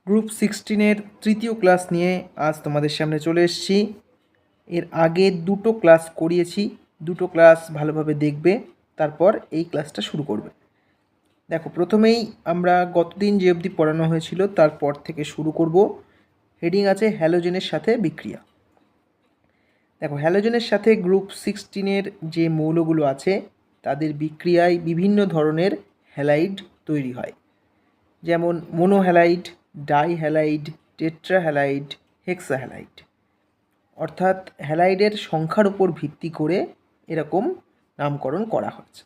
Group 16-এর তৃতীয় class নিয়ে আজ তোমাদের সামনে চলে এসেছি। এর আগে দুটো ক্লাস করিয়েছি, দুটো ক্লাস ভালোভাবে দেখবে, তারপর এই ক্লাসটা শুরু করবে। দেখো, প্রথমেই আমরা গতদিন যে অবধি পড়ানো হয়েছিল তারপর থেকে শুরু করব। হেডিং আছে হ্যালোজেনের সাথে বিক্রিয়া। দেখো, হ্যালোজেনের সাথে গ্রুপ 16-এর যে মৌলগুলো আছে তাদের বিক্রিয়ায় বিভিন্ন ধরনের হ্যালাইড তৈরি হয়, যেমন মোনোহ্যালাইড, ডাইহ্যালাইড, টেট্রাহ্যালাইড, হেক্সাহ্যালাইড। অর্থাৎ হ্যালাইডের সংখ্যার উপর ভিত্তি করে এরকম নামকরণ করা হয়েছে।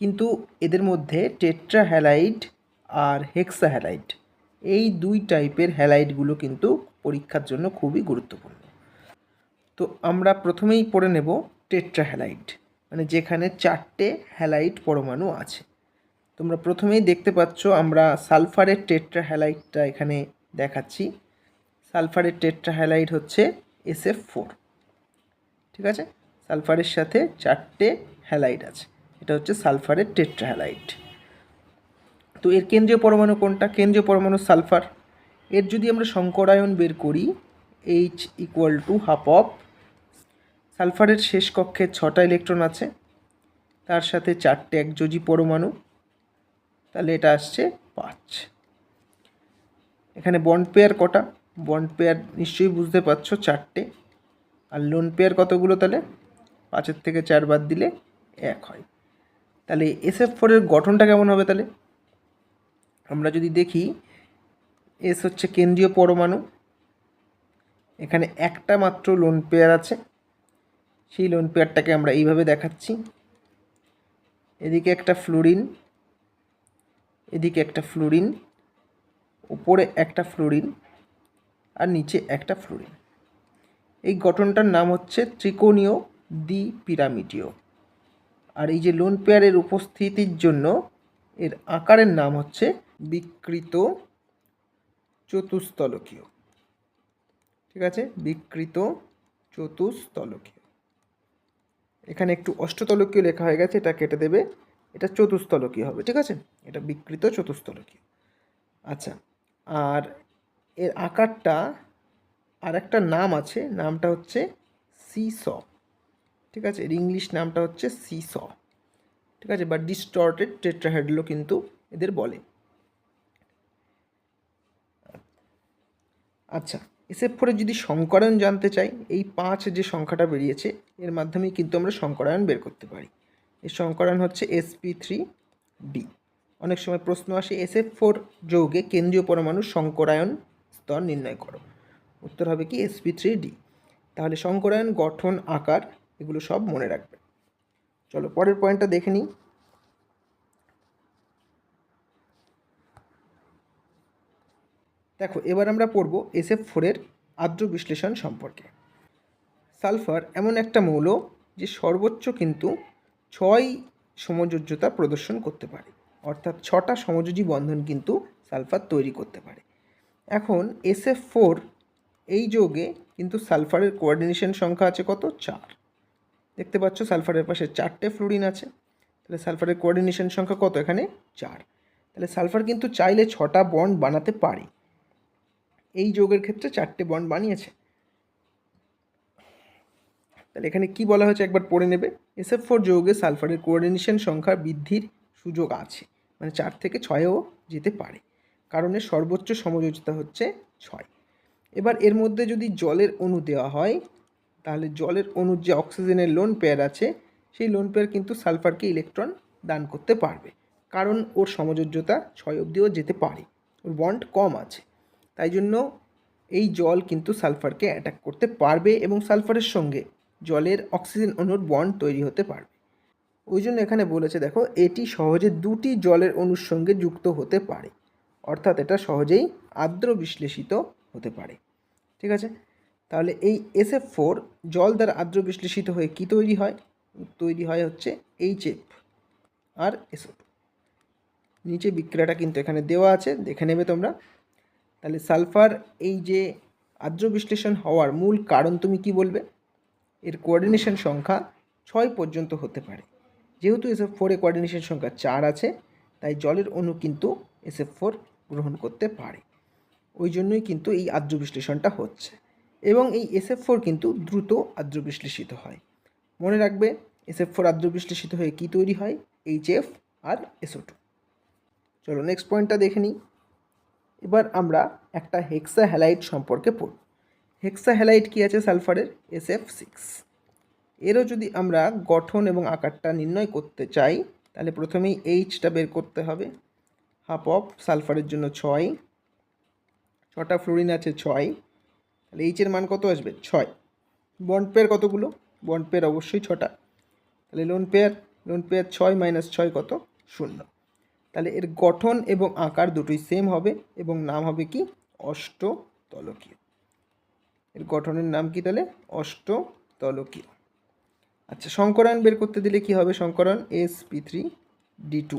কিন্তু এদের মধ্যে টেট্রাহ্যালাইড আর হেক্সাহ্যালাইড, এই দুই টাইপের হ্যালাইডগুলো কিন্তু পরীক্ষার জন্য খুবই গুরুত্বপূর্ণ। তো আমরা প্রথমেই পড়ে নেব টেট্রাহ্যালাইড, মানে যেখানে 4টে হ্যালাইড পরমাণু আছে। তোমরা প্রথমেই দেখতে পাচ্ছ আমরা সালফারের টেট্রাহ্যালাইডটা এখানে দেখাচ্ছি। সালফারের টেট্রাহ্যালাইড হচ্ছে SF4। ঠিক আছে, সালফারের সাথে 4টে হ্যালাইড আছে, এটা হচ্ছে সালফারের টেট্রাহ্যালাইড। তো এর কেন্দ্রীয় পরমাণু কোনটা? কেন্দ্রীয় পরমাণু সালফার। এর যদি আমরা সংকরায়ন বের করি, H = হাফ অফ সালফারের শেষ কক্ষে 6টা ইলেকট্রন আছে, তার সাথে 4টে একযোজী পরমাণু, তাহলে এটা আসছে 5। এখানে বন্ড পেয়ার কটা? বন্ড পেয়ার নিশ্চয়ই বুঝতে পারছো, 4টে। আর লোন পেয়ার কতগুলো? তাহলে 5-এর থেকে 4 বাদ দিলে 1 হয়। তাহলে SF4-এর গঠনটা কেমন হবে? তাহলে আমরা যদি দেখি, S হচ্ছে কেন্দ্রীয় পরমাণু, এখানে একটা মাত্র লোন পেয়ার আছে, সেই লোন পেয়ারটাকে আমরা এইভাবে দেখাচ্ছি। এদিকে একটা ফ্লুরিন, এদিকে একটা ফ্লুরিন, উপরে একটা ফ্লুরিন, আর নিচে একটা ফ্লুরিন। এই গঠনটার নাম হচ্ছে ত্রিকোণীয় দ্বিপিরামিডীয়। আর এই যে লোন পেয়ারের উপস্থিতির জন্য এর আকারের নাম হচ্ছে বিকৃত চতুস্তলকীয়। ঠিক আছে, বিকৃত চতুস্তলকীয়। এখানে একটু অষ্টতলকীয় লেখা হয়ে গেছে, এটা কেটে দেবে, এটা চতুস্তলকীয় হবে। ঠিক আছে, এটা বিকৃত চতুস্তলকীয়। আচ্ছা, আর এর আকারটা আর একটা নাম আছে, নামটা হচ্ছে সিস। ঠিক আছে, এর ইংলিশ নামটা হচ্ছে সিস। ঠিক আছে, বা ডিস্টর্টেড টেট্রাহেড্রো কিন্তু এদের বলে। আচ্ছা, SF4-এর যদি সংকরায়ন জানতে চাই, এই 5 যে সংখ্যাটা বেরিয়েছে এর মাধ্যমেই কিন্তু আমরা সংকরায়ন বের করতে পারি। এর সংকরায়ন হচ্ছে sp3d। অনেক সময় প্রশ্ন আসে SF4 যৌগে কেন্দ্রীয় পরমাণুর সংকরায়ন স্তর নির্ণয় করো, উত্তর হবে কি sp3d। তাহলে সংকরায়ন, গঠন, আকার এগুলো সব মনে রাখবে। চলো পরের পয়েন্টটা দেখে নিই। দেখো, এবার আমরা পড়ব SF4-এর আদ্র বিশ্লেষণ সম্পর্কে। সালফার এমন একটা মৌল যে সর্বোচ্চ কিন্তু 6 সমযোজ্যতা প্রদর্শন করতে পারে, অর্থাৎ 6টা সমযোজী বন্ধন কিন্তু সালফার তৈরি করতে পারে। এখন SF4 এই যৌগে কিন্তু সালফারের কোঅর্ডিনেশন সংখ্যা আছে কত? 4। দেখতে পাচ্ছ সালফারের পাশে 4টে ফ্লুরিন আছে, তাহলে সালফারের কোঅর্ডিনেশন সংখ্যা কত? এখানে 4। তাহলে সালফার কিন্তু চাইলে 6টা বন্ড বানাতে পারে। এই যৌগের ক্ষেত্রে 4টে বন্ড বানিয়েছে। তাহলে এখানে কি বলা হয়েছে একবার পড়ে নেবে। SF4 যৌগে সালফারের কোঅর্ডিনেশন সংখ্যা বৃদ্ধির সুযোগ আছে, মানে 4 থেকে 6-এও যেতে পারে, কারণ এর সর্বোচ্চ সমযোজিতা হচ্ছে 6। এবার এর মধ্যে যদি জলের অণু দেওয়া হয়, তাহলে জলের অণুর যে অক্সিজেনের লোন পেয়ার আছে, সেই লোন পেয়ার কিন্তু সালফারকে ইলেকট্রন দান করতে পারবে, কারণ ওর সমযোজ্যতা 6 অবধিও যেতে পারে, ওর বন্ড কম আছে। তাই জন্য এই জল কিন্তু সালফারকে অ্যাটাক করতে পারবে এবং সালফারের সঙ্গে জলের অক্সিজেন অণুর বন্ড তৈরি হতে পারবে। ওই জন্য এখানে বলেছে, দেখো, এটি সহজে 2টি জলের অণুর সঙ্গে যুক্ত হতে পারে, অর্থাৎ এটা সহজেই আদ্র বিশ্লেষিত হতে পারে। ঠিক আছে, তাহলে এই SF4 জল দ্বারা আদ্র বিশ্লেষিত হয়ে কি তৈরি হয়? তৈরি হয় হচ্ছে HF আর SO2। নিচে বিক্রিয়াটা কিন্তু এখানে দেওয়া আছে, দেখে নেবে তোমরা। তাহলে সালফার এই যে আদ্র বিশ্লেষণ হওয়ার মূল কারণ তুমি কি বলবে? এর কোঅর্ডিনেশন সংখ্যা 6 পর্যন্ত হতে পারে। যেহেতু SF4-এ কোঅর্ডিনেশন সংখ্যা 4 আছে, তাই জলের অণু কিন্তু SF4 গ্রহণ করতে পারে। ওই জন্যই কিন্তু এই আর্দ্র বিশ্লেষণটা হচ্ছে। এবং এই SF4 কিন্তু দ্রুত আর্দ্র বিশ্লেষিত হয়। মনে রাখবে SF4 আর্দ্র বিশ্লেষিত হয়ে কী তৈরি হয়? HF আর SO2। চলো নেক্সট পয়েন্টটা দেখে নিই। এবার আমরা একটা হেক্সা হ্যালাইড সম্পর্কে পড়ব। হেক্সা হ্যালাইড কী আছে সালফারের? SF6। এরও যদি আমরা গঠন এবং আকারটা নির্ণয় করতে চাই তাহলে প্রথমেই এইচটা বের করতে হবে। হাফ অফ সালফারের জন্য 6, 6টা ফ্লোরিন আছে 6, তাহলে এইচের মান কত আসবে? 6। বন্ড পেয়ার কতগুলো? বন্ড পেয়ার অবশ্যই 6টা, তাহলে লোন পেয়ার 6 - 6 কত? 0। তাহলে এর গঠন এবং আকার দুটোই সেম হবে এবং নাম হবে কি? অষ্টতলকীয়। এর গঠনের নাম কি তাহলে? অষ্টতলকীয়। আচ্ছা, সংকরায়ন বের করতে দিলে কি হবে? সংকরণ sp3d2,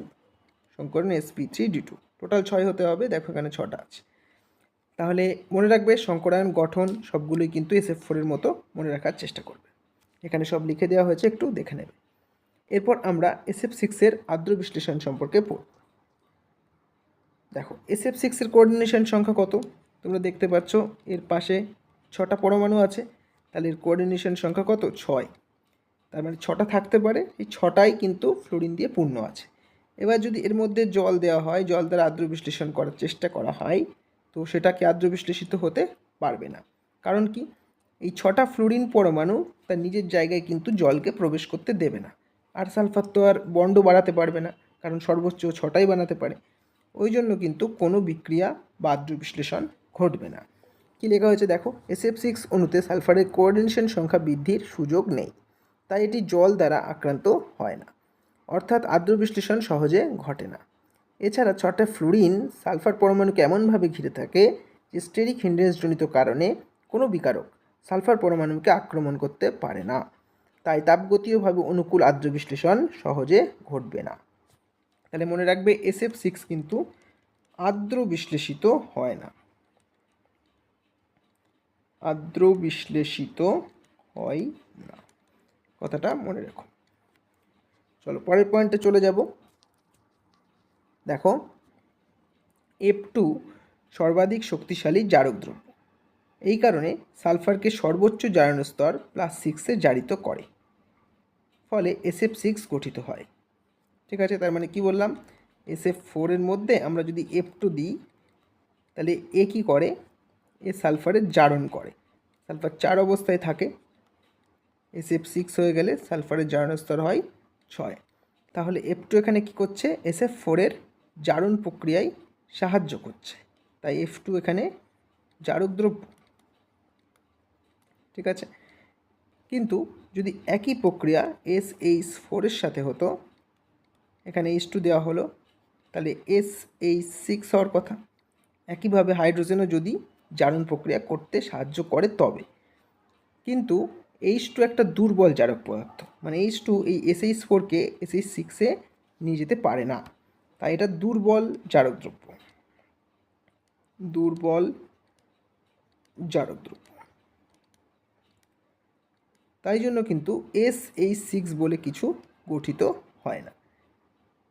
সংকরণ sp3d2, টোটাল 6 হতে হবে। দেখো এখানে 6টা আছে। তাহলে মনে রাখবে সংকরায়ন গঠন সবগুলোই কিন্তু SF4 এর মতো মনে রাখার চেষ্টা করবে। এখানে সব লিখে দেওয়া হয়েছে, একটু দেখে নেবে। এরপর আমরা SF6 এর আর্দ্র বিশ্লেষণ সম্পর্কে পড়ব। দেখো SF6 এর কোঅর্ডিনেশন সংখ্যা কত? তোমরা দেখতে পাচ্ছ এর পাশে 6টা পরমাণু আছে, তাহলে এর কোঅর্ডিনেশন সংখ্যা কত? 6। তার মানে 6টা থাকতে পারে, এই 6টাই কিন্তু ফ্লোরিন দিয়ে পূর্ণ আছে। এবার যদি এর মধ্যে জল দেওয়া হয়, জল দ্বারা আর্দ্র বিশ্লেষণ করার চেষ্টা করা হয়, তো সেটাকে আর্দ্র বিশ্লেষিত হতে পারবে না। কারণ কি? এই 6টা ফ্লোরিন পরমাণু তার নিজের জায়গায় কিন্তু জলকে প্রবেশ করতে দেবে না। আর সালফার তো আর বন্ডও বাড়াতে পারবে না, কারণ সর্বোচ্চ 6টাই বানাতে পারে। ওই জন্য কিন্তু কোনো বিক্রিয়া বা আর্দ্র বিশ্লেষণ ঘটবে না। কি লেখা হয়েছে দেখো? SF6 অণুতে সালফারের কোঅর্ডিনেশন সংখ্যা বৃদ্ধির সুযোগ নেই, তাই এটি জল দ্বারা আক্রান্ত হয় না, অর্থাৎ আর্দ্র বিশ্লেষণ সহজে ঘটে না। এছাড়া 6টা ফ্লোরিন সালফার পরমাণুকে এমনভাবে ঘিরে থাকে যে স্টেরিক হিন্ড্রেন্সজনিত কারণে কোনো বিকারক সালফার পরমাণুকে আক্রমণ করতে পারে না, তাই তাপগতীয়ভাবে অনুকূল আর্দ্র বিশ্লেষণ সহজে ঘটবে না। তাহলে মনে রাখবে SF6 কিন্তু আর্দ্র বিশ্লেষিত হয় না, আর্দ্র বিশ্লেষিত হয় না, কথাটা মনে রাখো। চলো পরের পয়েন্টে চলে যাব। দেখো F2 সর্বাধিক শক্তিশালী জারক দ্রব্য, এই কারণে সালফারকে সর্বোচ্চ জারণ স্তর +6-এ জারিত করে, ফলে SF6 গঠিত হয়। ঠিক আছে, তার মানে কি বললাম? SF4 এর মধ্যে আমরা যদি F2 দিই তাহলে এ কী করে? এ সালফারের জারণ করে, সালফার 4 অবস্থায় থাকে, SF6 হয়ে গেলে সালফারের জারণ স্তর হয় 6। তাহলে F2 এখানে কি করছে? SF4 এর জারণ প্রক্রিয়ায় সাহায্য করছে, তাই F2 এখানে জারক দ্রব্য। ঠিক আছে, কিন্তু যদি একই প্রক্রিয়া SH4 এর সাথে হতো, এখানে H2 দেওয়া হলো, তাহলে SH6 হওয়ার কথা। একইভাবে হাইড্রোজেনও যদি জারণ প্রক্রিয়া করতে সাহায্য করে তবে, কিন্তু H2 একটা দুর্বল জারক পদার্থ, মানে H2 এই SH4কে SH6-এ নিয়ে যেতে পারে না, তাই এটা দুর্বল জারক দ্রব্য, দুর্বল জারক দ্রব্য। তাই জন্য কিন্তু SH6 বলে কিছু গঠিত হয় না।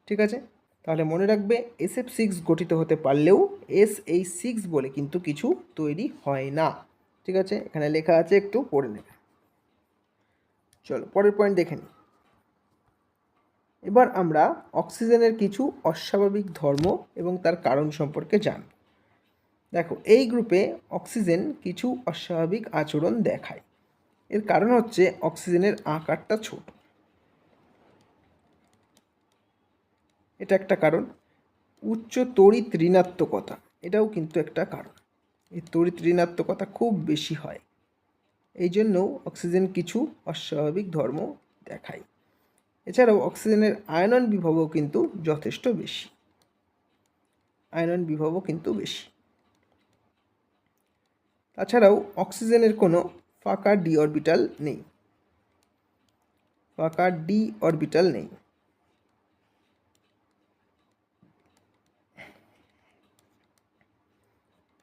ঠিক আছে, তাহলে মনে রাখবে SF6 গঠিত হতে পারলেও SH6 বলে কিন্তু কিছু তৈরি হয় না। ঠিক আছে, এখানে লেখা আছে, একটু পড়ে নেবে। চলো পরের পয়েন্ট দেখে নিই। এবার আমরা অক্সিজেনের কিছু অস্বাভাবিক ধর্ম এবং তার কারণ সম্পর্কে জানব। দেখো এই গ্রুপে অক্সিজেন কিছু অস্বাভাবিক আচরণ দেখায়। এর কারণ হচ্ছে অক্সিজেনের আকারটা ছোট, এটা একটা কারণ। উচ্চ তড়িৎ ঋণাত্মকতা, এটাও কিন্তু একটা কারণ। এই তড়িৎ ঋণাত্মকতা খুব বেশি হয়, এই জন্যও অক্সিজেন কিছু অস্বাভাবিক ধর্ম দেখায়। এছাড়াও অক্সিজেনের আয়নন বিভবও কিন্তু যথেষ্ট বেশি, আয়নন বিভবও কিন্তু বেশি। তাছাড়াও অক্সিজেনের কোনো ফাঁকা ডি অরবিটাল নেই, ফাঁকা ডি অরবিটাল নেই।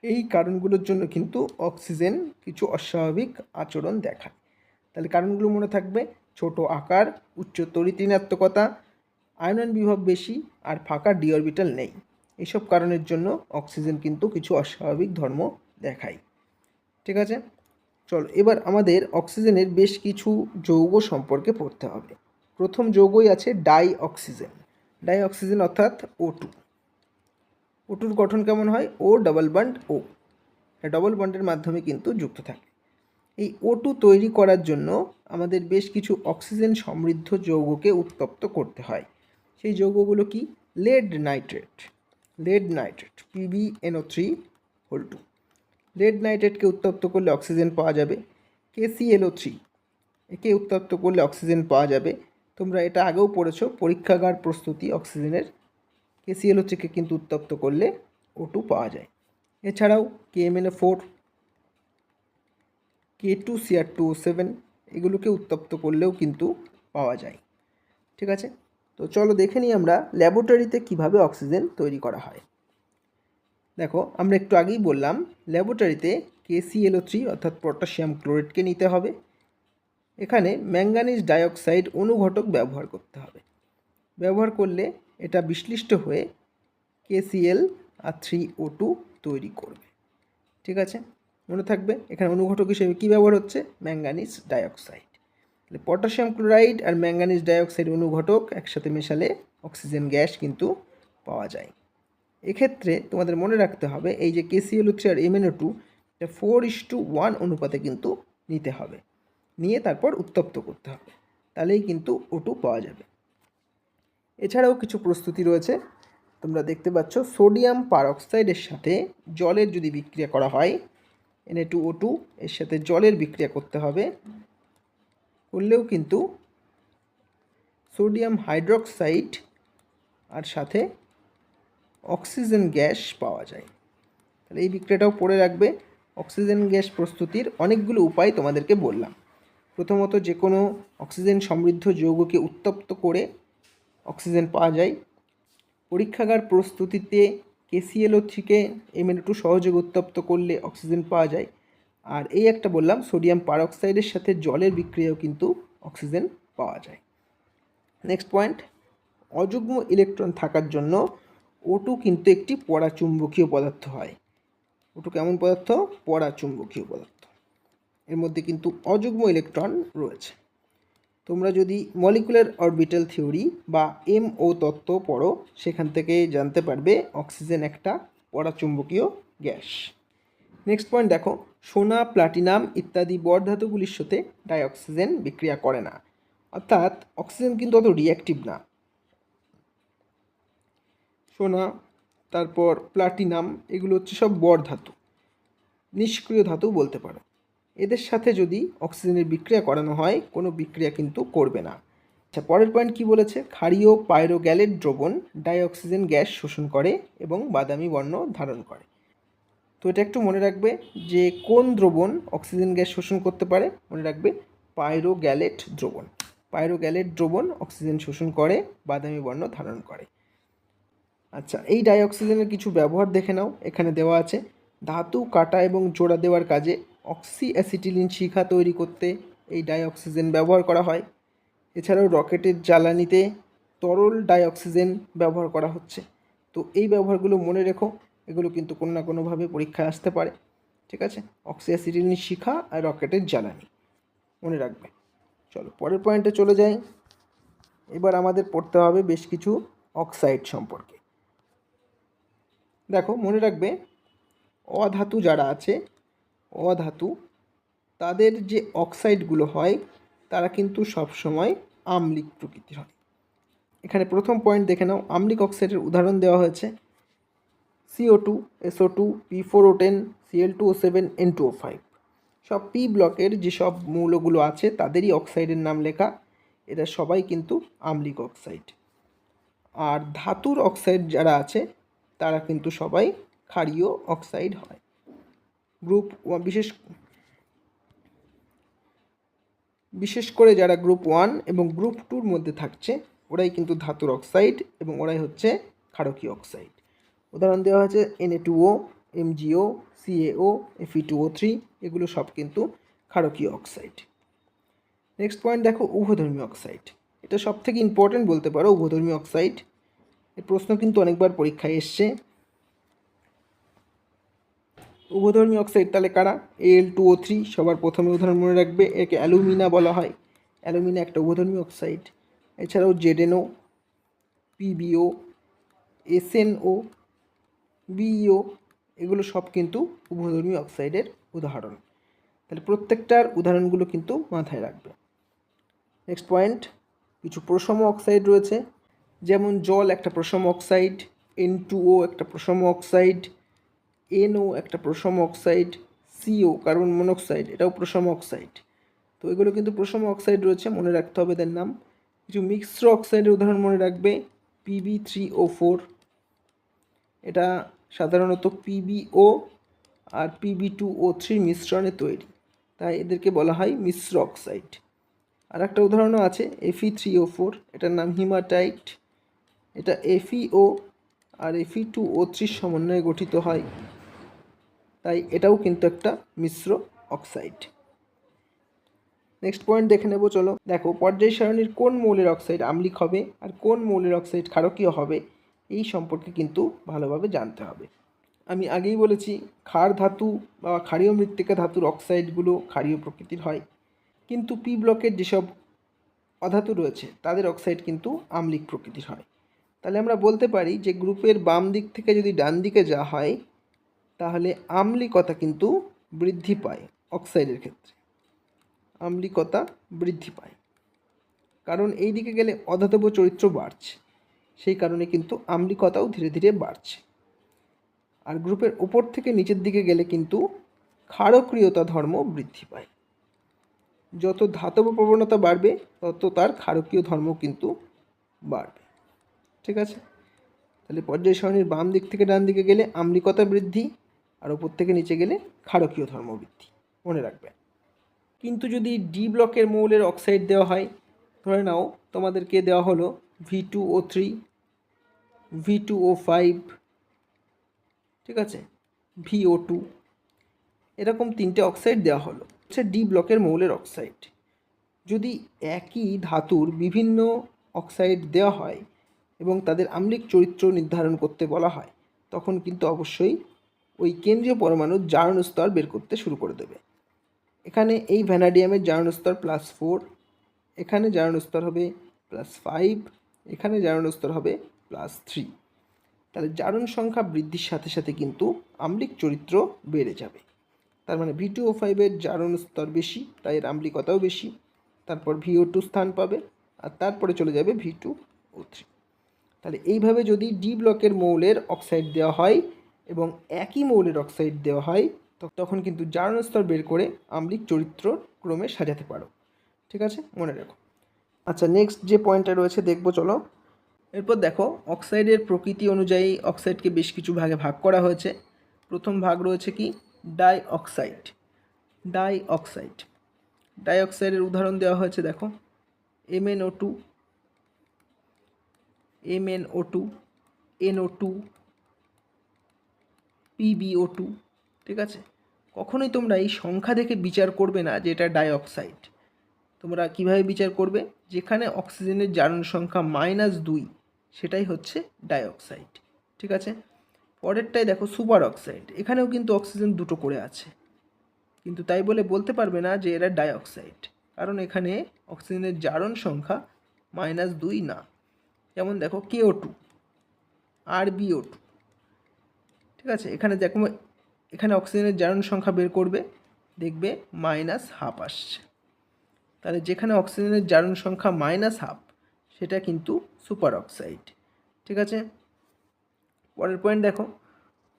এই কারণগুলোর জন্য কিন্তু অক্সিজেন কিছু অস্বাভাবিক আচরণ দেখায়। তাহলে কারণগুলো মনে থাকবে: ছোট আকার, উচ্চ তড়িৎ ঋণাত্মকতা, আয়নন বিভব বেশি, আর ফাঁকা ডি অরবিটাল নেই। এইসব কারণের জন্য অক্সিজেন কিন্তু কিছু অস্বাভাবিক ধর্ম দেখায়। ঠিক আছে, চলো এবার আমাদের অক্সিজেনের বেশ কিছু যৌগ সম্পর্কে পড়তে হবে। প্রথম যৌগই আছে ডাই অক্সিজেন। ডাই অক্সিজেন অর্থাৎ O2। O2-র গঠন কেমন হয়? ও ডাবল বন্ড ও, ডবল বন্ডের মাধ্যমে কিন্তু যুক্ত থাকে। এই O2 তৈরি করার জন্য আমাদের বেশ কিছু অক্সিজেন সমৃদ্ধ যৌগকে উত্তপ্ত করতে হয়। সেই যৌগগুলো কি? Lead nitrate, PbNO3(2). লেড নাইট্রেটকে উত্তপ্ত করলে অক্সিজেন পাওয়া যাবে। KClO3, একে উত্তপ্ত করলে অক্সিজেন পাওয়া যাবে। তোমরা এটা আগেও পড়েছো পরীক্ষাগার প্রস্তুতি অক্সিজেনের। KClO3কে কিন্তু উত্তপ্ত করলে O2 পাওয়া যায়। এছাড়াও KMnO4, K2Cr2O7 এগুলোকে উত্তপ্ত করলেও কিন্তু পাওয়া যায়। ঠিক আছে, তো চলো দেখে নিই আমরা ল্যাবরেটরিতে কিভাবে অক্সিজেন তৈরি করা হয়। দেখো, আমরা একটু আগেই বললাম ল্যাবরেটরিতে KClO3 অর্থাৎ পটাশিয়াম ক্লোরাইডকে নিতে হবে। এখানে ম্যাঙ্গানিজ ডাইঅক্সাইড অনুঘটক ব্যবহার করতে হবে। ব্যবহার করলে এটা বিশ্লিষ্ট হয়ে KCl আর 3O2 তৈরি করবে। ঠিক আছে, মনে থাকবে এখানে অনুঘটক হিসেবে কী ব্যবহার হচ্ছে? Manganese dioxide. তাহলে পটাশিয়াম ক্লোরাইড আর ম্যাঙ্গানিজ ডাইঅক্সাইড অনুঘটক একসাথে মেশালে অক্সিজেন গ্যাস কিন্তু পাওয়া যায়। এক্ষেত্রে তোমাদের মনে রাখতে হবে এই যে KClO3 আর MnO2 এটা 4:1 অনুপাতে কিন্তু নিতে হবে, নিয়ে তারপর উত্তপ্ত করতে হবে, তাহলেই কিন্তু O2 পাওয়া যাবে। এছাড়াও কিছু প্রস্তুতি রয়েছে। তোমরা দেখতে পাচ্ছ সোডিয়াম পারঅক্সাইডের সাথে জলের যদি বিক্রিয়া করা হয়, Na2O2 এর সাথে জলের বিক্রিয়া করতে হবে, করলেও কিন্তু সোডিয়াম হাইড্রোক্সাইড আর সাথে অক্সিজেন গ্যাস পাওয়া যায়। তাহলে এই বিক্রিয়াটাও পড়ে রাখবে। অক্সিজেন গ্যাস প্রস্তুতির অনেকগুলো উপায় তোমাদেরকে বললাম। প্রথমত, যে কোনো অক্সিজেন সমৃদ্ধ যৌগকে উত্তপ্ত করে অক্সিজেন পাওয়া যায়। পরীক্ষাগার প্রস্তুতিতে KClO3কে MnO2 সহযোগে উত্তপ্ত করলে অক্সিজেন পাওয়া যায়। আর এই একটা বললাম সোডিয়াম পারঅক্সাইডের সাথে জলের বিক্রিয়াও কিন্তু অক্সিজেন পাওয়া যায়। নেক্সট পয়েন্ট, অযুগ্ম ইলেকট্রন থাকার জন্য O2 কিন্তু একটি পরাচুম্বকীয় পদার্থ হয়। O2 কেমন পদার্থ? পরাচুম্বকীয় পদার্থ। এর মধ্যে কিন্তু অযুগ্ম ইলেকট্রন রয়েছে। তোমরা যদি মলিকুলার অরবিটাল থিওরি বা MO তত্ত্ব পড়ো, সেখান থেকে জানতে পারবে অক্সিজেন একটা পরাচুম্বকীয় গ্যাস। নেক্সট পয়েন্ট দেখো, সোনা, প্লাটিনাম ইত্যাদি বড়ধাতুগুলির সাথে ডাইঅক্সিজেন বিক্রিয়া করে না, অর্থাৎ অক্সিজেন কিন্তু অত রিঅ্যাক্টিভ না। সোনা, তারপর প্লাটিনাম, এগুলো হচ্ছে সব বড়ধাতু, নিষ্ক্রিয় ধাতু বলতে পারো। এদের সাথে যদি অক্সিজেনের বিক্রিয়া করানো হয়, কোনো বিক্রিয়া কিন্তু করবে না। আচ্ছা, পরের পয়েন্ট কি বলেছে? ক্ষারীয় পাইরোগ্যালেট দ্রবণ ডাইঅক্সিজেন গ্যাস শোষণ করে এবং বাদামি বর্ণ ধারণ করে। তো এটা একটু মনে রাখবে যে কোন দ্রবণ অক্সিজেন গ্যাস শোষণ করতে পারে। মনে রাখবে পাইরোগ্যালেট দ্রবণ। পাইরোগ্যালেট দ্রবণ অক্সিজেন শোষণ করে, বাদামি বর্ণ ধারণ করে। আচ্ছা, এই ডাইঅক্সিজেনের কিছু ব্যবহার দেখে নাও, এখানে দেওয়া আছে। ধাতু কাটা এবং জোড়া দেওয়ার কাজে অক্সি অ্যাসিটিলিন শিখা তৈরি করতে এই ডাইঅক্সিজেন ব্যবহার করা হয়। এছাড়াও রকেটের জ্বালানিতে তরল ডাইঅক্সিজেন ব্যবহার করা হচ্ছে। তো এই ব্যবহারগুলো মনে রেখো, এগুলো কিন্তু কোনো না কোনোভাবে পরীক্ষায় আসতে পারে। ঠিক আছে, অক্সি অ্যাসিটিলিন শিখা আর রকেটের জ্বালানি মনে রাখবে। চলো পরের পয়েন্টে চলে যাই। এবার আমাদের পড়তে হবে বেশ কিছু অক্সাইড সম্পর্কে। দেখো, মনে রাখবে অধাতু যারা আছে, অধাতু, তাদের যে অক্সাইডগুলো হয় তারা কিন্তু সবসময় আম্লিক প্রকৃতির হয়। এখানে প্রথম পয়েন্ট দেখে নাও, আম্লিক অক্সাইডের উদাহরণ দেওয়া হয়েছে CO2, SO2, P4O10, Cl2O7, N2O5। সব P ব্লকের যেসব মৌলগুলো আছে তাদেরই অক্সাইডের নাম লেখা। এরা সবাই কিন্তু আম্লিক অক্সাইড। আর ধাতুর অক্সাইড যারা আছে তারা কিন্তু সবাই ক্ষারীয় অক্সাইড হয়। গ্রুপ বিশেষ করে যারা গ্রুপ 1 এবং গ্রুপ 2-র মধ্যে থাকছে ওরাই কিন্তু ধাতুর অক্সাইড এবং ওরাই হচ্ছে ক্ষারকীয় অক্সাইড। উদাহরণ দেওয়া হয়েছে Na2O, MgO, CaO, Fe2O3, এগুলো সব কিন্তু ক্ষারকীয় অক্সাইড। নেক্সট পয়েন্ট দেখো, উভধর্মী অক্সাইড। এটা সব থেকে ইম্পর্টেন্ট বলতে পারো, উভধর্মী অক্সাইড। এর প্রশ্ন কিন্তু অনেকবার পরীক্ষায় এসছে। উভধর্মী অক্সাইড তাহলে কারা? Al2O3 সবার প্রথমে উদাহরণ মনে রাখবে, একে অ্যালুমিনা বলা হয়। অ্যালুমিনা একটা উভধর্মী অক্সাইড। এছাড়াও ZnO, PbO, SnO, BeO এগুলো সব কিন্তু উভধর্মী অক্সাইডের উদাহরণ। তাহলে প্রত্যেকটার উদাহরণগুলো কিন্তু মাথায় রাখবে। নেক্সট পয়েন্ট, কিছু প্রশম অক্সাইড রয়েছে, যেমন জল একটা প্রশম অক্সাইড, N2O একটা প্রশম অক্সাইড, NO একটা প্রশম অক্সাইড, CO কার্বন মনোক্সাইড এটাও প্রশম অক্সাইড। তো এগুলো কিন্তু প্রশম অক্সাইড রয়েছে, মনে রাখতে হবে এদের নাম। কিছু মিশ্র অক্সাইডের উদাহরণ মনে রাখবে, Pb3O4, এটা সাধারণত PbO আর Pb2O3 মিশ্রণে তৈরি, তাই এদেরকে বলা হয় মিশ্র অক্সাইড। আর একটা উদাহরণও আছে Fe3O4, এটার নাম হিমাটাইট। এটা FeO আর Fe2O3 সমন্বয়ে গঠিত হয়, তাই এটাও কিন্তু একটা মিশ্র অক্সাইড। নেক্সট পয়েন্ট দেখে নেব, চলো। দেখো, পর্যায় সারণীর কোন মৌলের অক্সাইড আম্লিক হবে আর কোন মৌলের অক্সাইড ক্ষারকীয় হবে এই সম্পর্কে কিন্তু ভালোভাবে জানতে হবে। আমি আগেই বলেছি, ক্ষার ধাতু বা ক্ষারীয় মৃত্তিকা ধাতুর অক্সাইডগুলো ক্ষারীয় প্রকৃতির হয়, কিন্তু পি ব্লকের যেসব অধাতু রয়েছে তাদের অক্সাইড কিন্তু আম্লিক প্রকৃতির হয়। তাহলে আমরা বলতে পারি যে গ্রুপের বাম দিক থেকে যদি ডান দিকে যাওয়া হয় তাহলে আম্লিকতা কিন্তু বৃদ্ধি পায়। অক্সাইডের ক্ষেত্রে আম্লিকতা বৃদ্ধি পায়, কারণ এই দিকে গেলে অধাতব চরিত্র বাড়ছে, সেই কারণে কিন্তু আম্লিকতাও ধীরে ধীরে বাড়ছে। আর গ্রুপের উপর থেকে নিচের দিকে গেলে কিন্তু ক্ষারক্রিয়তা ধর্ম বৃদ্ধি পায়। যত ধাতব প্রবণতা বাড়বে তত তার ক্ষারকীয় ধর্ম কিন্তু বাড়বে। ঠিক আছে, তাহলে পর্যায় সারণীর বাম দিক থেকে ডান দিকে গেলে আম্লিকতা বৃদ্ধি, আর উপর থেকে নিচে গেলে ক্ষারকীয় ধর্ম বৃদ্ধি, মনে রাখবে। কিন্তু যদি ডি ব্লকের মৌলের অক্সাইড দেওয়া হয়, ধরে নাও তোমাদেরকে দেওয়া হলো V2O3, V2O5, ঠিক আছে, VO2, এরকম তিনটে অক্সাইড দেওয়া হলো, হচ্ছে ডি ব্লকের মৌলের অক্সাইড। যদি একই ধাতুর বিভিন্ন অক্সাইড দেওয়া হয় এবং তাদের আম্লিক চরিত্র নির্ধারণ করতে বলা হয়, তখন কিন্তু অবশ্যই ওই কেন্দ্রীয় পরমাণুর জারণ স্তর বের করতে শুরু করে দেবে। এখানে এই ভ্যানাডিয়ামের জারণ স্তর +4, এখানে জারণ স্তর হবে +5, এখানে জারণ স্তর হবে +3। তাহলে জারণ সংখ্যা বৃদ্ধির সাথে সাথে কিন্তু আম্লিক চরিত্র বেড়ে যাবে। তার মানে V2O5-এর জারণ স্তর বেশি, তাই এর আম্লিকতাও বেশি। তারপর VO2 স্থান পাবে, আর তারপরে চলে যাবে V2O3। তাহলে এইভাবে যদি ডি ব্লকের মৌলের অক্সাইড দেওয়া হয় এবং একই মৌলের অক্সাইড দেওয়া হয়, তখন কিন্তু জারণ স্তর বের করে আম্লিক চরিত্র ক্রমে সাজাতে পারো। ঠিক আছে, মনে রাখো। আচ্ছা, নেক্সট যে পয়েন্টটা রয়েছে দেখবো, চলো। এরপর দেখো, অক্সাইডের প্রকৃতি অনুযায়ী অক্সাইডকে বেশ কিছু ভাগে ভাগ করা হয়েছে। প্রথম ভাগ রয়েছে কি? Die oxide. Die oxide, die অক্সাইডের উদাহরণ দেওয়া হয়েছে, দেখো, MnO2, MnO2, NO2, PbO2। ঠিক আছে, কখনোই তোমরা এই সংখ্যা দেখে বিচার করবে না যে এটা ডাইঅক্সাইড। তোমরা কিভাবে বিচার করবে? যেখানে অক্সিজেনের জারণ সংখ্যা -2, সেটাই হচ্ছে ডাইঅক্সাইড। ঠিক আছে, পরেরটাই দেখো, সুপার অক্সাইড। এখানেও কিন্তু অক্সিজেন দুটো করে আছে, কিন্তু তাই বলে বলতে পারবে না যে এরা ডাইঅক্সাইড, কারণ এখানে অক্সিজেনের জারণ সংখ্যা -2 না। যেমন দেখো KO2, RbO2। ঠিক আছে, এখানে দেখো, এখানে অক্সিজেনের জারণ সংখ্যা বের করবে, দেখবে -12 আসছে। তাহলে যেখানে অক্সিজেনের জারণ সংখ্যা -12 সেটা কিন্তু সুপার অক্সাইড। ঠিক আছে, পরের পয়েন্ট দেখো,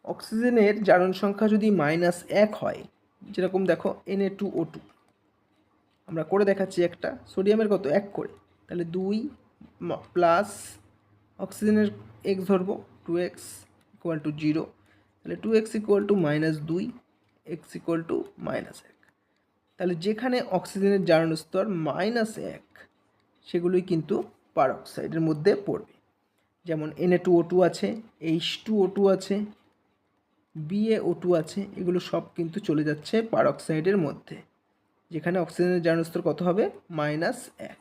অক্সিজেনের জারণ সংখ্যা যদি -1 হয়, যেরকম দেখো Na2O2, আমরা করে দেখাচ্ছি একটা, সোডিয়ামের কত 1 করে, তাহলে 2 প্লাস অক্সিজেনের x ধরবো 2x = 0, তাহলে 2x = -2, x = -1। তাহলে যেখানে অক্সিজেনের জারণ স্তর -1, সেগুলোই কিন্তু পারঅক্সাইডের মধ্যে পড়বে। যেমন Na2O2 আছে, H2O2 আছে, BaO2 আছে, এগুলো সব কিন্তু চলে যাচ্ছে পারঅক্সাইডের মধ্যে, যেখানে অক্সিজেনের জারণ স্তর কত হবে? -1।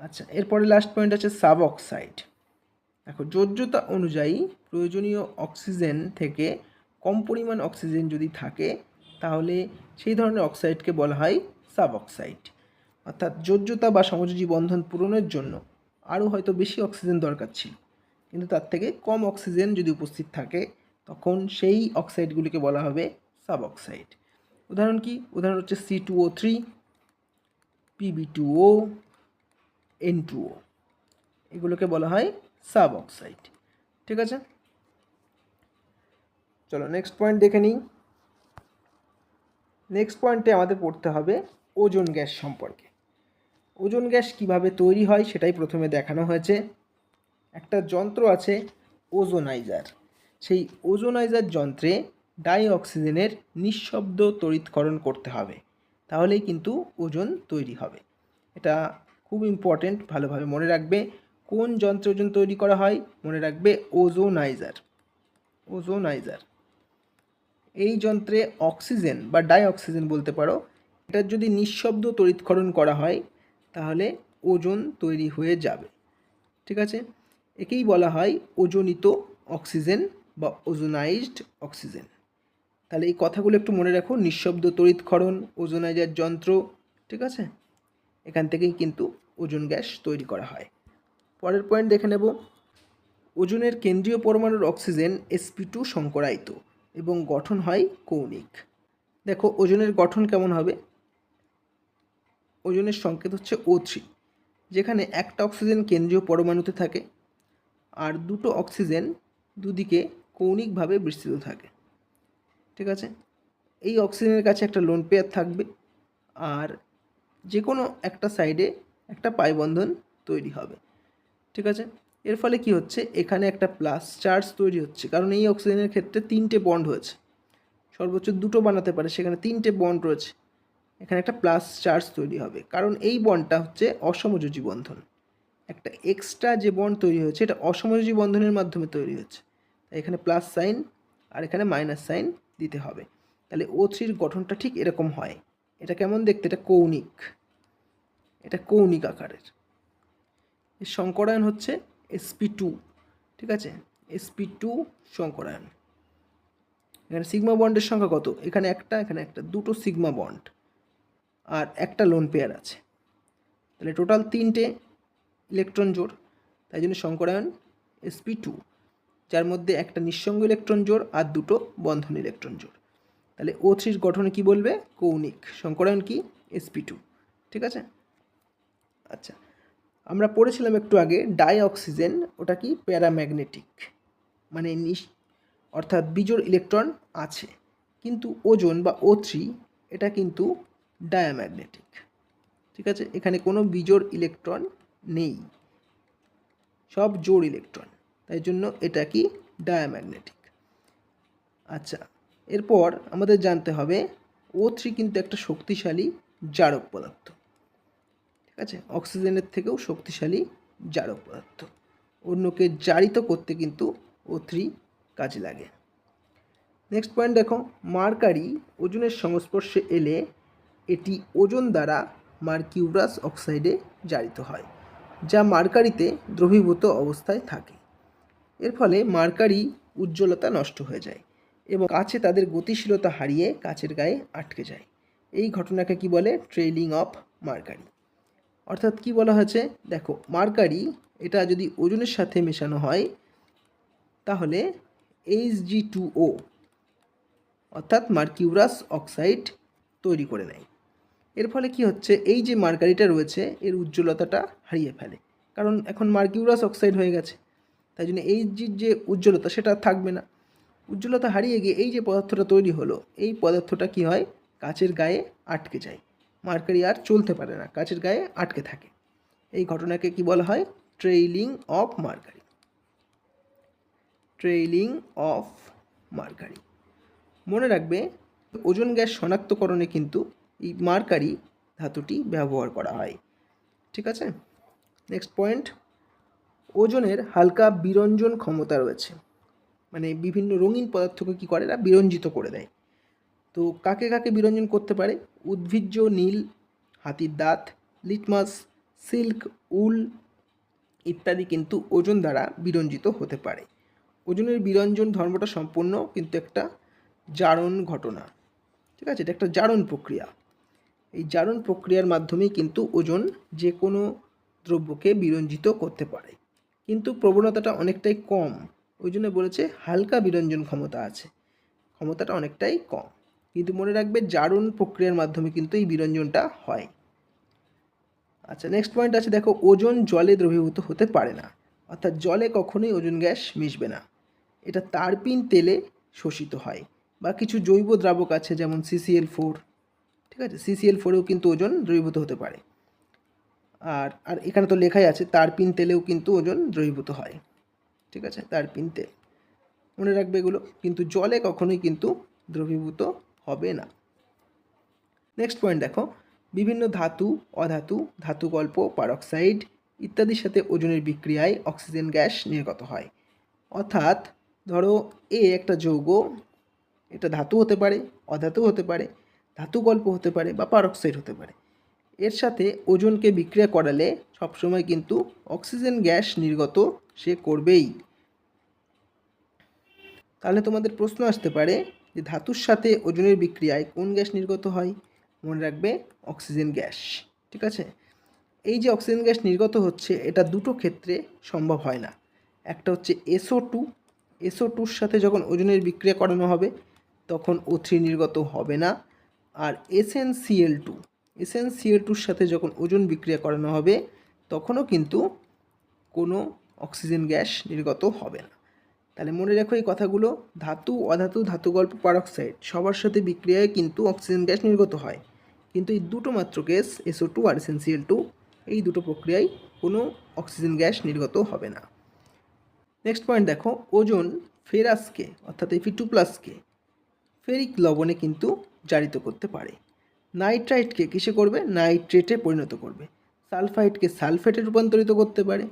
আচ্ছা, এরপরে লাস্ট পয়েন্ট আছে সাব অক্সাইড। দেখো, যোজ্যতা অনুযায়ী প্রয়োজনীয় অক্সিজেন থেকে কম পরিমাণ অক্সিজেন যদি থাকে তাহলে সেই ধরনের অক্সাইডকে বলা হয় সাব অক্সাইড। অর্থাৎ যোজ্যতা বা সমযোজী বন্ধন পূরণের জন্য আরও হয়তো বেশি অক্সিজেন দরকার ছিল, কিন্তু তার থেকে কম অক্সিজেন যদি উপস্থিত থাকে তখন সেই অক্সাইডগুলিকে বলা হবে সাব অক্সাইড। উদাহরণ কি? উদাহরণ হচ্ছে C2O3, Pb2O, N2O, এগুলোকে বলা হয় সাব অক্সাইড। ঠিক আছে, চলো নেক্সট পয়েন্ট দেখে নিই। নেক্সট পয়েন্টে আমাদের পড়তে হবে ওজোন গ্যাস সম্পর্কে। ওজোন গ্যাস কিভাবে তৈরি হয় সেটাই প্রথমে দেখানো হয়েছে। একটা যন্ত্র আছে ওজোনাইজার, সেই ওজোনাইজার যন্ত্রে ডাই অক্সিজেনের নিঃশব্দ তড়িৎকরণ করতে হবে, তাহলেই কিন্তু ওজোন তৈরি হবে। এটা খুব ইম্পর্টেন্ট, ভালোভাবে মনে রাখবে। কোন যন্ত্রে ওজোন তৈরি করা হয়? মনে রাখবে ওজোনাইজার। ওজোনাইজার এই যন্ত্রে অক্সিজেন বা ডাই অক্সিজেন বলতে পারো, এটার যদি নিঃশব্দ তড়িৎকরণ করা হয় তাহলে ওজোন তৈরি হয়ে যাবে। ঠিক আছে, একেই বলা হয় ওজনিত অক্সিজেন বা ওজোনাইজড অক্সিজেন। তাহলে এই কথাগুলো একটু মনে রাখো, নিঃশব্দ তড়িৎক্ষরণ, ওজোনাইজার যন্ত্র। ঠিক আছে, এখান থেকেই কিন্তু ওজোন গ্যাস তৈরি করা হয়। পরের পয়েন্ট দেখে নেব। ওজোনের কেন্দ্রীয় পরমাণুর অক্সিজেন sp2 সংকরায়িত এবং গঠন হয় কৌণিক। দেখো ওজোনের গঠন কেমন হবে। ওজোনের সংকেত হচ্ছে O3, যেখানে একটা অক্সিজেন কেন্দ্রীয় পরমাণুতে থাকে আর দুটো অক্সিজেন দুদিকে কৌণিকভাবে বিস্তৃত থাকে। ঠিক আছে, এই অক্সিজেনের কাছে একটা লোন পেয়ার থাকবে আর যে কোনো একটা সাইডে একটা পাই বন্ধন তৈরি হবে। ঠিক আছে, এর ফলে কি হচ্ছে, এখানে একটা প্লাস চার্জ তৈরি হচ্ছে, কারণ এই অক্সিজেনের ক্ষেত্রে 3টে বন্ড হয়েছে, সর্বোচ্চ 2টো বানাতে পারে, সেখানে 3টে বন্ড রয়েছে। এখানে একটা প্লাস চার্জ তৈরি হবে, কারণ এই বন্ডটা হচ্ছে অসমযোজী বন্ধন। একটা এক্সট্রা যে বন্ড তৈরি হয়েছে এটা অসমযোজী বন্ধনের মাধ্যমে তৈরি হচ্ছে, তাই এখানে প্লাস সাইন আর এখানে মাইনাস সাইন দিতে হবে। তাহলে O3-র গঠনটা ঠিক এরকম হয়। এটা কেমন দেখতে? এটা কৌণিক, এটা কৌণিক আকারের। এর সংকরায়ন হচ্ছে sp2। ঠিক আছে, sp2 সংকরায়ন। এখানে সিগমা বন্ডের সংখ্যা কত? এখানে একটা, এখানে একটা, দুটো সিগমা বন্ড আর একটা লোন পেয়ার আছে, তাহলে টোটাল 3টে ইলেকট্রন জোড়, তাই জন্য সংকরায়ন sp2, যার মধ্যে একটা নিঃসঙ্গ ইলেকট্রন জোড় আর দুটো বন্ধন ইলেকট্রন জোড়। তাহলে O3-র গঠনে কি বলবে? কৌণিক। সংকরায়ন কি? sp2। ঠিক আছে, আচ্ছা, আমরা পড়েছিলাম একটু আগে ডাই অক্সিজেন, ওটা কি প্যারাম্যাগনেটিক, মানে অর্থাৎ বিজোড় ইলেকট্রন আছে, কিন্তু ওজোন বা O3 এটা কিন্তু ডায়াম্যাগনেটিক। ঠিক আছে, এখানে কোনো বিজোড় ইলেকট্রন নেই, সব জোড় ইলেকট্রন, তাই জন্য এটা কি ডায়াম্যাগনেটিক। আচ্ছা, এরপর আমাদের জানতে হবে O3 কিন্তু একটা শক্তিশালী জারক পদার্থ। ঠিক আছে, অক্সিজেনের থেকেও শক্তিশালী জারক পদার্থ, অন্যকে জারিত করতে কিন্তু O3 কাজে লাগে। নেক্সট পয়েন্ট দেখো, মার্কারি ওজোনের সংস্পর্শে এলে এটি ওজোন দ্বারা মার্কিউরাস অক্সাইডে জারিত হয়, যা মার্কারিতে দ্রবীভূত অবস্থায় থাকে। এর ফলে মার্কারি উজ্জ্বলতা নষ্ট হয়ে যায় এবং কাছে তাদের গতিশীলতা হারিয়ে কাচের গায়ে আটকে যায়। এই ঘটনাকে কি বলে? Trailing of mercury. অর্থাৎ কি বলা হয়েছে, দেখো মার্কারি এটা যদি ওজোনের সাথে মেশানো হয় তাহলে Hg2O অর্থাৎ মার্কিউরাস অক্সাইড তৈরি করে নেয়। এর ফলে কি হচ্ছে, এই যে মার্কারিটা রয়েছে এর উজ্জ্বলতাটা হারিয়ে ফেলে, কারণ এখন মার্কিউরাস অক্সাইড হয়ে গেছে, তাই জন্য Hgর যে উজ্জ্বলতা সেটা থাকবে না। উজ্জ্বলতা হারিয়ে গিয়ে এই যে পদার্থটা তৈরি হলো, এই পদার্থটা কি হয়, কাচের গায়ে আটকে যায়, মার্কারি আর চলতে পারে না, কাচের গায়ে আটকে থাকে। এই ঘটনাকে কি বলা হয়? Trailing of mercury. Trailing of mercury. মনে রাখবে ওজোন গ্যাস শনাক্তকরণে কিন্তু এই মার্কারি ধাতুটি ব্যবহার করা হয়। ঠিক আছে, নেক্সট পয়েন্ট, ওজোনের হালকা বিরঞ্জন ক্ষমতা রয়েছে, মানে বিভিন্ন রঙিন পদার্থকে কী করে, এরা বিরঞ্জিত করে দেয়। তো কাকে কাকে বিরঞ্জন করতে পারে? উদ্ভিজ্জ নীল, হাতির দাঁত, লিটমাস, সিল্ক, উল ইত্যাদি কিন্তু ওজোন দ্বারা বিরঞ্জিত হতে পারে। ওজোনের বিরঞ্জন ধর্মটা সম্পূর্ণ কিন্তু একটা জারণ ঘটনা। ঠিক আছে, এটা একটা জারণ প্রক্রিয়া। এই জারণ প্রক্রিয়ার মাধ্যমেই কিন্তু ওজন যে কোনো দ্রব্যকে বিরঞ্জিত করতে পারে, কিন্তু প্রবণতাটা অনেকটাই কম। ওই জন্য বলেছে হালকা বিরঞ্জন ক্ষমতা আছে, ক্ষমতাটা অনেকটাই কম। কিন্তু মনে রাখবে জারণ প্রক্রিয়ার মাধ্যমে কিন্তু এই বিরঞ্জনটা হয়। আচ্ছা, নেক্সট পয়েন্ট আছে দেখো, ওজন জলে দ্রবীভূত হতে পারে না, অর্থাৎ জলে কখনোই ওজন গ্যাস মিশবে না, এটা তারপিন তেলে শোষিত হয়। বা কিছু জৈব দ্রাবক আছে যেমন CCl4, ঠিক আছে, CCl4এও কিন্তু ওজন দ্রবীভূত হতে পারে। আর আর এখানে তো লেখাই আছে তারপিন তেলেও কিন্তু ওজন দ্রবীভূত হয়। ঠিক আছে, তারপিন তেল মনে রাখবে এগুলো, কিন্তু জলে কখনোই কিন্তু দ্রবীভূত হবে না। নেক্সট পয়েন্ট দেখো, বিভিন্ন ধাতু, অধাতু, ধাতুকল্প, পারক্সাইড ইত্যাদির সাথে ওজনের বিক্রিয়ায় অক্সিজেন গ্যাস নির্গত হয়। অর্থাৎ ধরো একটা যৌগ, এটা ধাতু হতে পারে, অধাতু হতে পারে, ধাতুকল্প হতে পারে বা পারক্সাইড হতে পারে। এর সাথে ওজনকে বিক্রিয়া করালে সবসময় কিন্তু অক্সিজেন গ্যাস নির্গত সে করবেই। তাহলে তোমাদের প্রশ্ন আসতে পারে যে ধাতুর সাথে ওজনের বিক্রিয়ায় কোন গ্যাস নির্গত হয়? মনে রাখবে অক্সিজেন গ্যাস। ঠিক আছে, এই যে অক্সিজেন গ্যাস নির্গত হচ্ছে, এটা দুটো ক্ষেত্রে সম্ভব হয় না। একটা হচ্ছে SO2, SO2-র সাথে যখন ওজনের বিক্রিয়া করানো হবে তখন O3 নির্গত হবে না। আর SnCl2, SnCl2-র সাথে যখন ওজন বিক্রিয়া করানো হবে তখনও কিন্তু কোনো অক্সিজেন গ্যাস নির্গত হবে না। তাহলে মনে রাখো এই কথাগুলো, ধাতু, অধাতু, ধাতুকল্প, পারক্সাইড সবার সাথে বিক্রিয়ায় কিন্তু অক্সিজেন গ্যাস নির্গত হয়, কিন্তু এই দুটো মাত্র কেস SO2 আর SnCl2, এই দুটো প্রক্রিয়ায় কোনো অক্সিজেন গ্যাস নির্গত হবে না। নেক্সট পয়েন্ট দেখো, ওজন ফেরাসকে অর্থাৎ Fe2+কে ফেরিক লবণে কিন্তু জারিত করতে পারে। নাইট্রাইটকে কিসে করবে? নাইট্রেটে পরিণত করবে। সালফাইডকে সালফেটে রূপান্তরিত করতে পারে।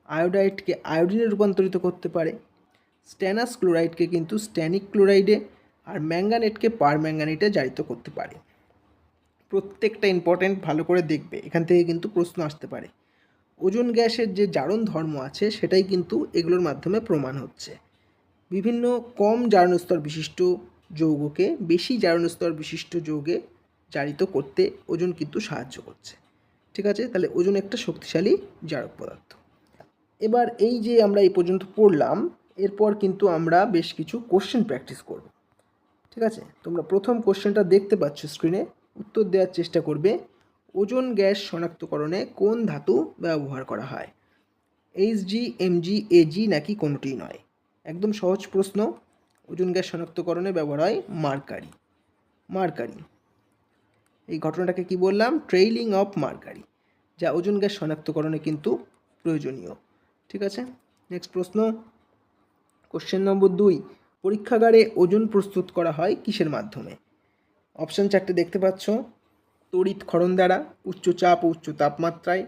আয়োডাইডকে আয়োডিনে রূপান্তরিত করতে পারে। স্ট্যানাস ক্লোরাইডকে কিন্তু স্ট্যানিক ক্লোরাইডে, আর ম্যাঙ্গানেটকে পারম্যাঙ্গানেটে জারিত করতে পারে। প্রত্যেকটা ইম্পর্ট্যান্ট, ভালো করে দেখবে, এখান থেকে কিন্তু প্রশ্ন আসতে পারে। ওজন গ্যাসের যে জারণ ধর্ম আছে সেটাই কিন্তু এগুলোর মাধ্যমে প্রমাণ হচ্ছে। বিভিন্ন কম জারণ স্তর বিশিষ্ট যৌগকে বেশি জারণ স্তর বিশিষ্ট যৌগে জারিত করতে ওজন কিন্তু সাহায্য করছে। ঠিক আছে, তাহলে ওজন একটা শক্তিশালী জারক পদার্থ। এবার এই যে আমরা এই পর্যন্ত পড়লাম, এরপর কিন্তু আমরা বেশ কিছু কোশ্চেন প্র্যাকটিস করব। ঠিক আছে, তোমরা প্রথম কোশ্চেনটা দেখতে পাচ্ছ স্ক্রিনে, উত্তর দেওয়ার চেষ্টা করবে। ওজন গ্যাস শনাক্তকরণে কোন ধাতু ব্যবহার করা হয়? Hg, Mg, Ag নাকি কোনোটিই নয়? একদম সহজ প্রশ্ন। ওজন গ্যাস শনাক্তকরণে ব্যবহার হয় মার্কারি। মার্কারি, এই ঘটনাটাকে কি বললাম? ট্রেইলিং অফ মার্কারি, যা ওজন গ্যাস শনাক্তকরণে কিন্তু প্রয়োজনীয়। ঠিক আছে, নেক্সট প্রশ্ন, কোশ্চেন নম্বর 2, পরীক্ষাগারে ওজন প্রস্তুত করা হয় কিসের মাধ্যমে? অপশান 4টে দেখতে পাচ্ছ। তড়িৎ ক্ষরণ দ্বারা, উচ্চ চাপ ও উচ্চ তাপমাত্রায়,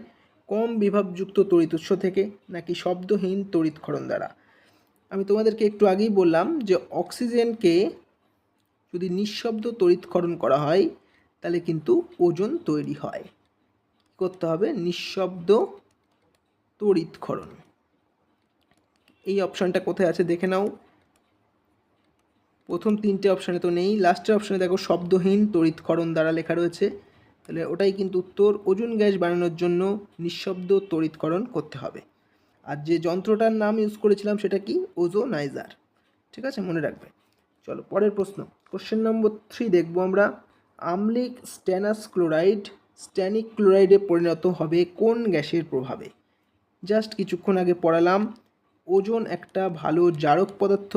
কম বিভবযুক্ত তড়িৎ উৎস থেকে, নাকি শব্দহীন তড়িৎ ক্ষরণ দ্বারা। আমি তোমাদেরকে একটু আগেই বললাম যে অক্সিজেনকে যদি নিঃশব্দ তড়িৎক্ষরণ করা হয় তাহলে কিন্তু ওজন তৈরি হয়। কী করতে হবে? নিঃশব্দ তড়িৎক্ষরণ। এই অপশানটা কোথায় আছে দেখে নাও। প্রথম 3টে অপশানে তো নেই, লাস্টের অপশানে দেখো শব্দহীন তড়িৎক্ষরণ দ্বারা লেখা রয়েছে, তাহলে ওটাই কিন্তু উত্তর। ওজন গ্যাস বানানোর জন্য নিঃশব্দ তড়িৎক্ষরণ করতে হবে। আর যে যন্ত্রটার নাম ইউজ করেছিলাম সেটা কি? ওজোনাইজার। ঠিক আছে, মনে রাখবে। চলো পরের প্রশ্ন, কোশ্চেন নম্বর 3 দেখব আমরা। আম্লিক স্ট্যানাস ক্লোরাইড স্ট্যানিক ক্লোরাইডে পরিণত হবে কোন গ্যাসের প্রভাবে? জাস্ট কিছুক্ষণ আগে পড়ালাম, ওজন একটা ভালো জারক পদার্থ।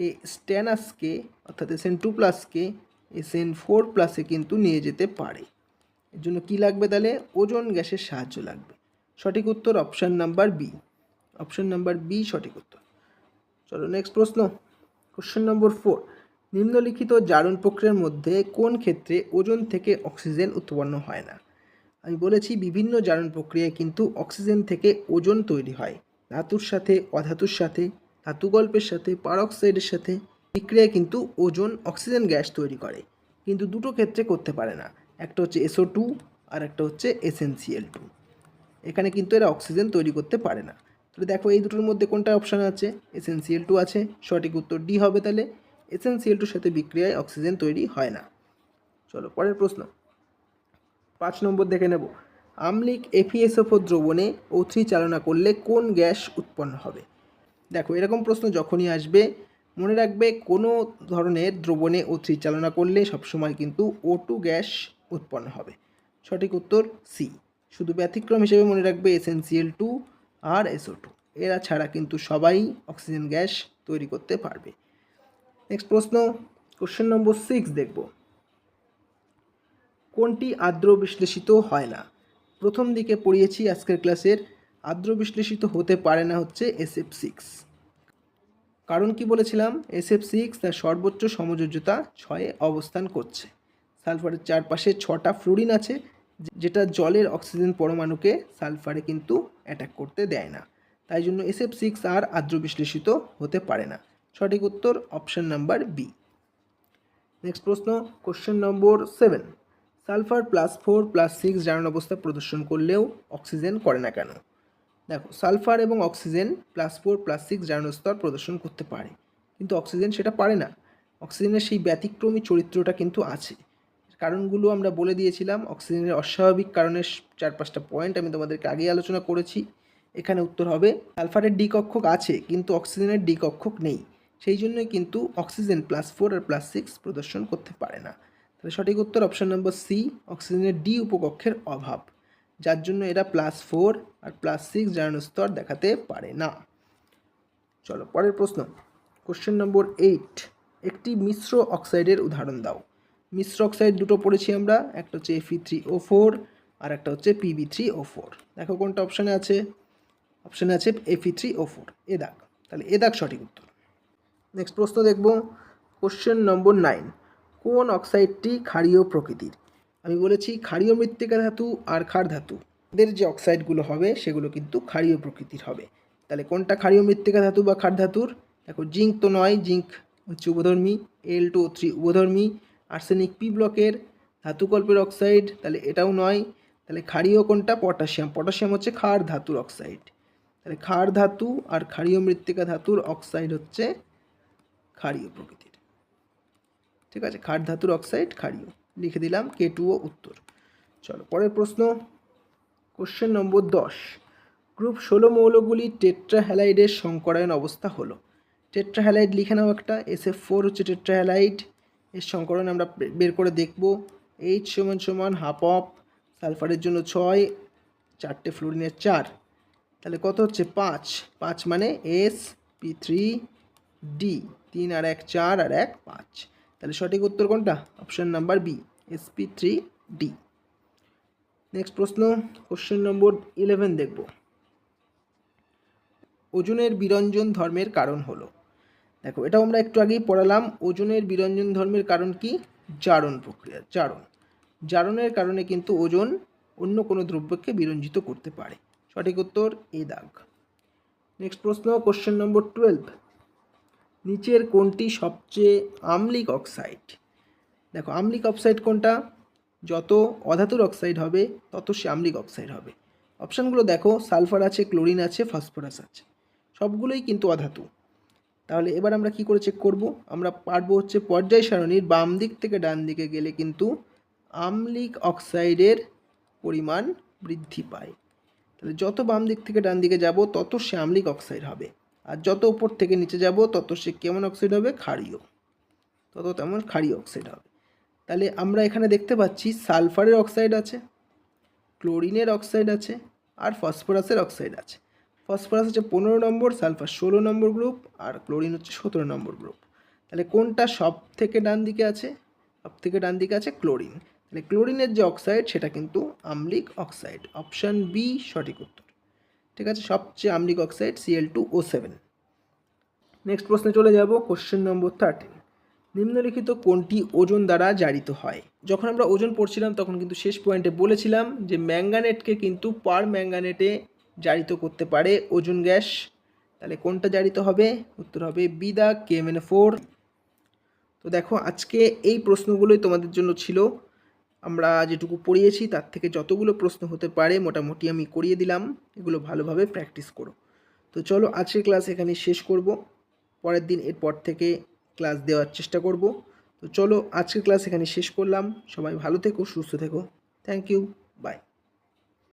এই স্ট্যানাসকে অর্থাৎ Sn2+কে Sn4+ কিন্তু নিয়ে যেতে পারে। এর জন্য কী লাগবে তাহলে? ওজন গ্যাসের সাহায্য লাগবে। সঠিক উত্তর option number B. Option number B সঠিক উত্তর। চলো নেক্সট প্রশ্ন, কোশ্চেন নম্বর 4, নিম্নলিখিত জারণ প্রক্রিয়ার মধ্যে কোন ক্ষেত্রে ওজন থেকে অক্সিজেন উৎপন্ন হয় না? আমি বলেছি বিভিন্ন জারণ প্রক্রিয়ায় কিন্তু অক্সিজেন থেকে ওজন তৈরি হয়। ধাতুর সাথে, অধাতুর সাথে, ধাতুকল্পের সাথে, পারক্সাইডের সাথে বিক্রিয়ায় কিন্তু ওজন অক্সিজেন গ্যাস তৈরি করে, কিন্তু দুটো ক্ষেত্রে করতে পারে না। একটা হচ্ছে SO2 আর একটা হচ্ছে SnCl2। এখানে কিন্তু এরা অক্সিজেন তৈরি করতে পারে না। তাহলে দেখো এই দুটোর মধ্যে কোনটা অপশান আছে? SnCl2 আছে, সঠিক উত্তর ডি হবে। তাহলে SnCl2 সাথে বিক্রিয়ায় অক্সিজেন তৈরি হয় না। চলো পরের প্রশ্ন 5 নম্বর দেখে নেব। আম্লিক FeSO4 দ্রবণে O3 চালনা করলে কোন গ্যাস উৎপন্ন হবে? দেখো এরকম প্রশ্ন যখনই আসবে মনে রাখবে কোনো ধরনের দ্রবণে O3 চালনা করলে সবসময় কিন্তু O2 গ্যাস উৎপন্ন হবে। সঠিক উত্তর সি। শুধু ব্যতিক্রম হিসেবে মনে রাখবে SnCl2 আর SO2, এরা ছাড়া কিন্তু সবাই অক্সিজেন গ্যাস তৈরি করতে পারবে। নেক্সট প্রশ্ন কোশ্চেন নম্বর 6 দেখব। কোনটি আর্দ্র বিশ্লেষিত হয় না? প্রথম দিকে পড়িয়েছি আজকের ক্লাসের, আর্দ্র বিশ্লেষিত হতে পারে না হচ্ছে SF6। কারণ কি বলেছিলাম? SF6 তার সর্বোচ্চ সমযোজ্যতা 6-এ অবস্থান করছে। সালফারের চারপাশে 6টা ফ্লুরিন আছে, যেটা জলের অক্সিজেন পরমাণুকে সালফারে কিন্তু অ্যাটাক করতে দেয় না। তাই জন্য SF6 আর আর্দ্র বিশ্লেষিত হতে পারে না। সঠিক উত্তর অপশন নাম্বার বি। নেক্সট প্রশ্ন কোশ্চেন নম্বর 7। সালফার +4+6 জারণ অবস্থা প্রদর্শন করলেও অক্সিজেন করে না কেন? দেখো সালফার এবং অক্সিজেন +4+6 জারণ স্তর প্রদর্শন করতে পারে, কিন্তু অক্সিজেন সেটা পারে না। অক্সিজেনের সেই ব্যতিক্রমী চরিত্রটা কিন্তু আছে। কারণগুলো আমরা বলে দিয়েছিলাম। অক্সিজেনের অস্বাভাবিক কারণের 4-5টা পয়েন্ট আমি তোমাদেরকে আগেই আলোচনা করেছি। এখানে উত্তর হবে সালফারের ডি কক্ষক আছে কিন্তু অক্সিজেনের ডি কক্ষক নেই, সেই জন্যই কিন্তু অক্সিজেন +4 আর +6 প্রদর্শন করতে পারে না। তাহলে সঠিক উত্তর অপশন নম্বর সি, অক্সিজেনের ডি উপকক্ষের অভাব, যার জন্য এরা +4 আর +6 জারণ স্তর দেখাতে পারে না। চলো পরের প্রশ্ন কোশ্চেন নম্বর 8। একটি মিশ্র অক্সাইডের উদাহরণ দাও। মিশ্র অক্সাইড দুটো পড়েছি আমরা, একটা হচ্ছে Fe3O4 আর একটা হচ্ছে Pb3O4। দেখো কোনটা অপশানে আছে? অপশানে আছে Fe3O4, এ দাগ। তাহলে এ দাগ সঠিক উত্তর। নেক্সট প্রশ্ন দেখব কোশ্চেন নম্বর 9। কোন অক্সাইডটি ক্ষারীয় প্রকৃতির? আমি বলেছি ক্ষারীয় মৃত্তিকা ধাতু আর ক্ষার ধাতু এদের যে অক্সাইডগুলো হবে সেগুলো কিন্তু ক্ষারীয় প্রকৃতির হবে। তাহলে কোনটা ক্ষারীয় মৃত্তিকা ধাতু বা ক্ষার ধাতুর? দেখো জিঙ্ক তো নয়, জিঙ্ক হচ্ছে উভধর্মী, Al2O3 উভধর্মী। আর্সেনিক পি ব্লকের ধাতুকল্পের অক্সাইড, তাহলে এটাও নয়। তাহলে ক্ষারীয় কোনটা? পটাশিয়াম। পটাশিয়াম হচ্ছে ক্ষার ধাতুর অক্সাইড। তাহলে ক্ষার ধাতু আর ক্ষারীয় মৃত্তিকা ধাতুর অক্সাইড হচ্ছে ক্ষারীয় প্রকৃতির। ঠিক আছে, ক্ষার ধাতুর অক্সাইড ক্ষারীয়, লিখে দিলাম K2O উত্তর। চলো পরের প্রশ্ন কোশ্চেন নম্বর 10। গ্রুপ 16 মৌলগুলির টেট্রাহ্যালাইডের সংকরায়ন অবস্থা হলো। টেট্রাহ্যালাইড লিখে নাও একটা, SF4 হচ্ছে টেট্রাহ্যালাইড। এর সংকরায়ন আমরা বের করে দেখব। H = হাফ অফ, সালফারের জন্য 6, 4টে ফ্লোরিনের 4, তাহলে কত হচ্ছে 5। 5 মানে sp3d, 3 আর 1 4 আর 1 5। তাহলে সঠিক উত্তর কোনটা? Option number B, sp3d। Next প্রশ্ন কোশ্চেন নম্বর 11 দেখব। ওজনের বিরঞ্জন ধর্মের কারণ হলো। দেখো এটাও আমরা একটু আগেই পড়ালাম। ওজনের বিরঞ্জন ধর্মের কারণ কি? জারণ প্রক্রিয়া, জারণের কারণে কিন্তু ওজন অন্য কোনো দ্রব্যকে বিরঞ্জিত করতে পারে। সঠিক উত্তর এ দাগ। নেক্সট প্রশ্ন কোশ্চেন নম্বর 12। নিচের কোনটি সবচেয়ে আম্লিক অক্সাইড? দেখো আম্লিক অক্সাইড কোনটা? যত অধাতুর অক্সাইড হবে তত সে আম্লিক অক্সাইড হবে। অপশানগুলো দেখো, সালফার আছে, ক্লোরিন আছে, ফসফরাস আছে, সবগুলোই কিন্তু অধাতু। তাহলে এবার আমরা কি করে চেক করব? আমরা পারবো হচ্ছে পর্যায় সারণীর বাম দিক থেকে ডান দিকে গেলে কিন্তু আম্লিক অক্সাইডের পরিমাণ বৃদ্ধি পায়। তাহলে যত বাম দিক থেকে ডান দিকে যাব তত সে আম্লিক অক্সাইড হবে, আর যত উপর থেকে নিচে যাব তত সে কেমন অক্সাইড হবে? ক্ষারীয়, তত তেমন ক্ষারীয় অক্সাইড হবে। তাহলে আমরা এখানে দেখতে পাচ্ছি সালফারের অক্সাইড আছে, ক্লোরিনের অক্সাইড আছে, আর ফসফরাসের অক্সাইড আছে। ফসফরাস হচ্ছে 15 নম্বর, সালফার 16 নম্বর গ্রুপ, আর ক্লোরিন হচ্ছে 17 নম্বর গ্রুপ। তাহলে কোনটা সব থেকে ডান দিকে আছে? সব থেকে ডান দিকে আছে ক্লোরিন। তাহলে ক্লোরিনের যে অক্সাইড সেটা কিন্তু আম্লিক অক্সাইড, অপশান বি সঠিক উত্তর। ঠিক আছে, সবচেয়ে আম্লিক অক্সাইড Cl2O7। নেক্সট প্রশ্নে চলে যাব কোশ্চেন নম্বর 13। নিম্নলিখিত কোনটি ওজন দ্বারা জারিত হয়? যখন আমরা ওজন পড়ছিলাম তখন কিন্তু শেষ পয়েন্টে বলেছিলাম যে ম্যাঙ্গানেটকে কিন্তু পার ম্যাঙ্গানেটে জারিত করতে পারে ওজন গ্যাস। তাহলে কোনটা জারিত হবে? উত্তর হবে বি দা KMnO4। তো দেখো আজকে এই প্রশ্নগুলোই তোমাদের জন্য ছিল। আমরা যেটুকু পড়িয়েছি তার থেকে যতগুলো প্রশ্ন হতে পারে মোটামুটি আমি করিয়ে দিলাম, এগুলো ভালোভাবে প্র্যাকটিস করো। তো চলো আজকের ক্লাস এখানে শেষ করব। পরের দিন এরপর থেকে ক্লাস দেওয়ার চেষ্টা করব। তো চলো আজকের ক্লাস এখানে শেষ করলাম। সবাই ভালো থেকো, সুস্থ থেকো। Thank you.